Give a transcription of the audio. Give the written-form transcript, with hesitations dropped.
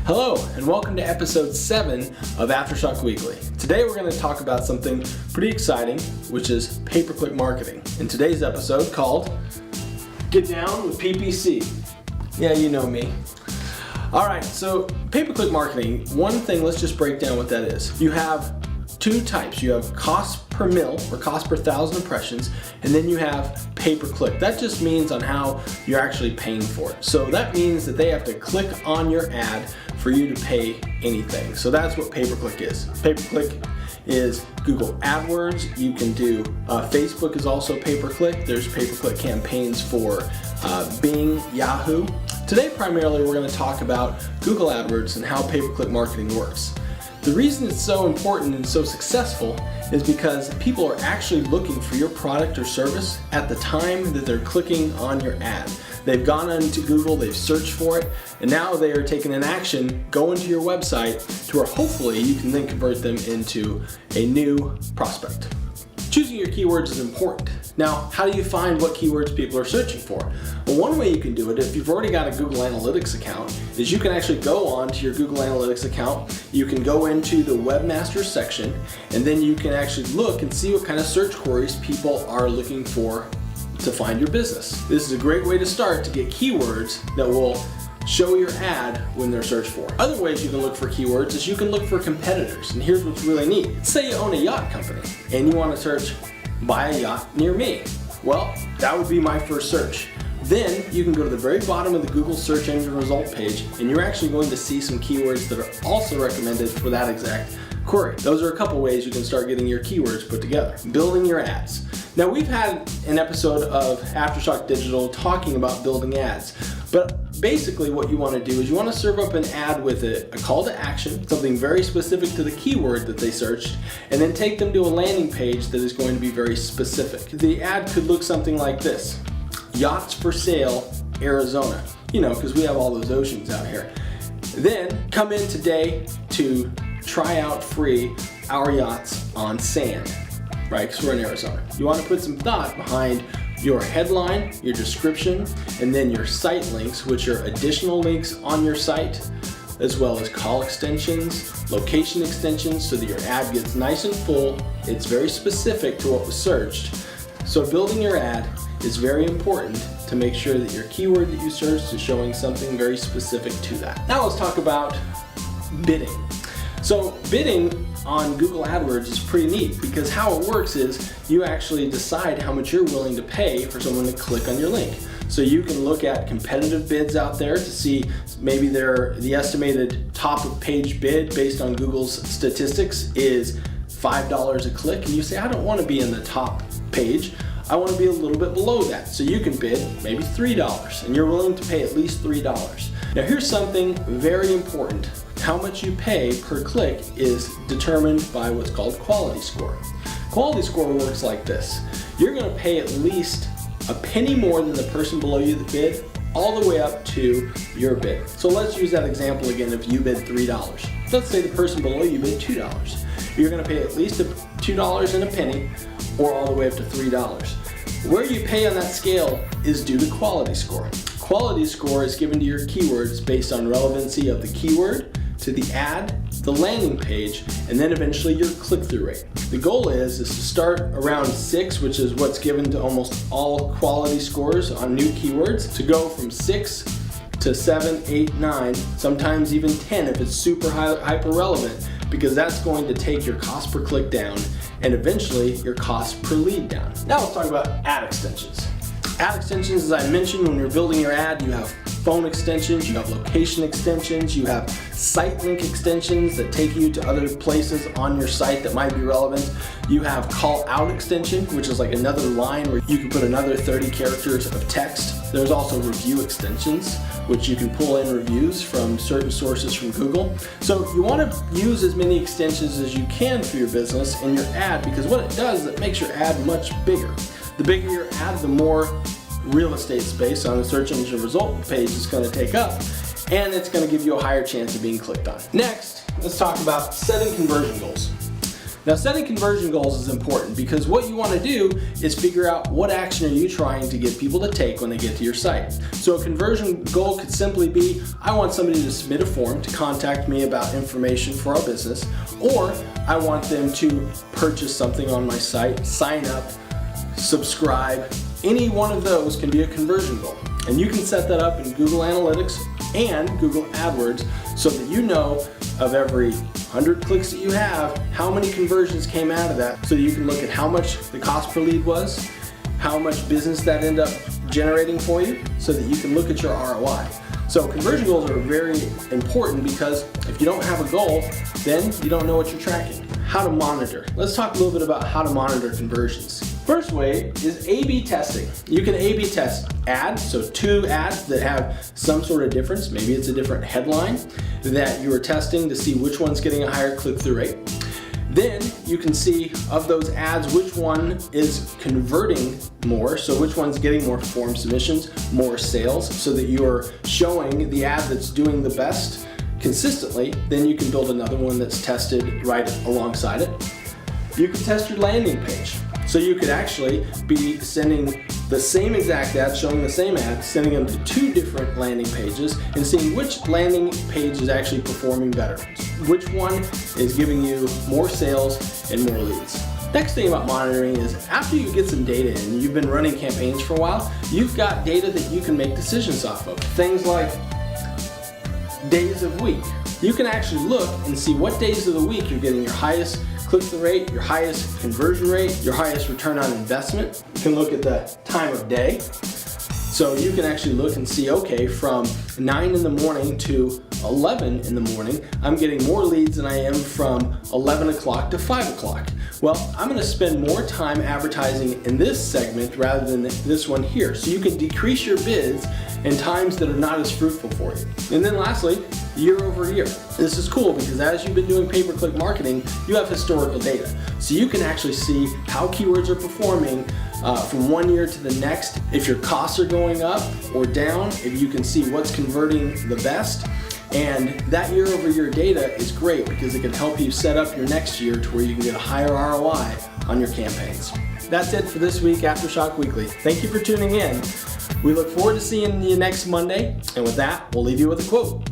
Hello, and welcome to episode 7 of Aftershock Weekly. Today we're going to talk about something pretty exciting, which is pay-per-click marketing. In today's episode called Get Down with PPC. Yeah, you know me. Alright, so pay-per-click marketing, one thing, let's just break down what that is. You have two types. You have cost per mil, or cost per 1,000 impressions, and then you have pay-per-click. That just means on how you're actually paying for it. So that means that they have to click on your ad for you to pay anything. So that's what pay-per-click is. Pay-per-click is Google AdWords. You can do, Facebook is also pay-per-click. There's pay-per-click campaigns for Bing, Yahoo. Today primarily we're going to talk about Google AdWords and how pay-per-click marketing works. The reason it's so important and so successful is because people are actually looking for your product or service at the time that they're clicking on your ad. They've gone into Google, they've searched for it, and now they are taking an action, going to your website to where hopefully you can then convert them into a new prospect. Choosing your keywords is important. Now, how do you find what keywords people are searching for? Well, one way you can do it, if you've already got a Google Analytics account, is you can actually go on to your Google Analytics account, you can go into the Webmaster section, and then you can actually look and see what kind of search queries people are looking for to find your business. This is a great way to start to get keywords that will show your ad when they're searched for. Other ways you can look for keywords is you can look for competitors, and here's what's really neat. Say you own a yacht company and you want to search buy a yacht near me. Well, that would be my first search. Then you can go to the very bottom of the Google search engine result page and you're actually going to see some keywords that are also recommended for that exact query. Those are a couple ways you can start getting your keywords put together. Building your ads. Now, we've had an episode of Aftershock Digital talking about building ads, but basically what you want to do is you want to serve up an ad with a call to action, something very specific to the keyword that they searched, and then take them to a landing page that is going to be very specific. The ad could look something like this: Yachts for Sale, Arizona. You know, because we have all those oceans out here. Then come in today to try out free our yachts on sand. Right, because we're in Arizona. You want to put some thought behind your headline, your description, and then your site links, which are additional links on your site, as well as call extensions, location extensions, so that your ad gets nice and full. It's very specific to what was searched. So building your ad is very important to make sure that your keyword that you searched is showing something very specific to that. Now let's talk about bidding. So bidding on Google AdWords is pretty neat because how it works is you actually decide how much you're willing to pay for someone to click on your link. So you can look at competitive bids out there to see maybe the estimated top of page bid based on Google's statistics is $5 a click, and you say, I don't want to be in the top page, I want to be a little bit below that. So you can bid maybe $3 and you're willing to pay at least $3. Now here's something very important. How much you pay per click is determined by what's called quality score. Quality score works like this. You're going to pay at least a penny more than the person below you that bid, all the way up to your bid. So let's use that example again. If you bid $3, let's say the person below you bid $2. You're going to pay at least $2 and a penny, or all the way up to $3. Where you pay on that scale is due to quality score. Quality score is given to your keywords based on relevancy of the keyword to the ad, the landing page, and then eventually your click-through rate. The goal is to start around 6, which is what's given to almost all quality scores on new keywords, to go from 6 to 7, 8, 9, sometimes even 10 if it's super hyper relevant, because that's going to take your cost per click down and eventually your cost per lead down. Now let's talk about ad extensions. Ad extensions, as I mentioned, when you're building your ad, you have phone extensions, you have location extensions, you have site link extensions that take you to other places on your site that might be relevant. You have call out extension, which is like another line where you can put another 30 characters of text. There's also review extensions, which you can pull in reviews from certain sources from Google. So you want to use as many extensions as you can for your business in your ad, because what it does is it makes your ad much bigger. The bigger your ad, the more real estate space on the search engine result page is going to take up, and it's going to give you a higher chance of being clicked on. Next, let's talk about setting conversion goals. Now, setting conversion goals is important because what you want to do is figure out what action are you trying to get people to take when they get to your site. So a conversion goal could simply be, I want somebody to submit a form to contact me about information for our business, or I want them to purchase something on my site, sign up, subscribe. Any one of those can be a conversion goal. And you can set that up in Google Analytics and Google AdWords so that you know of every 100 clicks that you have, how many conversions came out of that, so that you can look at how much the cost per lead was, how much business that ended up generating for you, so that you can look at your ROI. So conversion goals are very important because if you don't have a goal, then you don't know what you're tracking. How to monitor. Let's talk a little bit about how to monitor conversions. First way is A/B testing. You can A/B test ads, so 2 ads that have some sort of difference. Maybe it's a different headline that you are testing to see which one's getting a higher click-through rate. Then you can see of those ads which one is converting more, so which one's getting more form submissions, more sales, so that you are showing the ad that's doing the best consistently. Then you can build another one that's tested right alongside it. You can test your landing page. So you could actually be sending the same exact ad, showing the same ad, sending them to 2 different landing pages and seeing which landing page is actually performing better. Which one is giving you more sales and more leads. Next thing about monitoring is after you get some data in, you've been running campaigns for a while, you've got data that you can make decisions off of. Things like days of week. You can actually look and see what days of the week you're getting your highest click-through rate, your highest conversion rate, your highest return on investment. You can look at the time of day. So you can actually look and see, okay, from 9 in the morning to 11 in the morning, I'm getting more leads than I am from 11 o'clock to 5 o'clock. Well, I'm gonna spend more time advertising in this segment rather than this one here. So you can decrease your bids in times that are not as fruitful for you. And then lastly, year over year. This is cool because as you've been doing pay-per-click marketing, you have historical data. So you can actually see how keywords are performing from one year to the next. If your costs are going up or down, if you can see what's converting the best. And that year over year data is great because it can help you set up your next year to where you can get a higher ROI on your campaigns. That's it for this week, Aftershock Weekly. Thank you for tuning in. We look forward to seeing you next Monday. And with that, we'll leave you with a quote.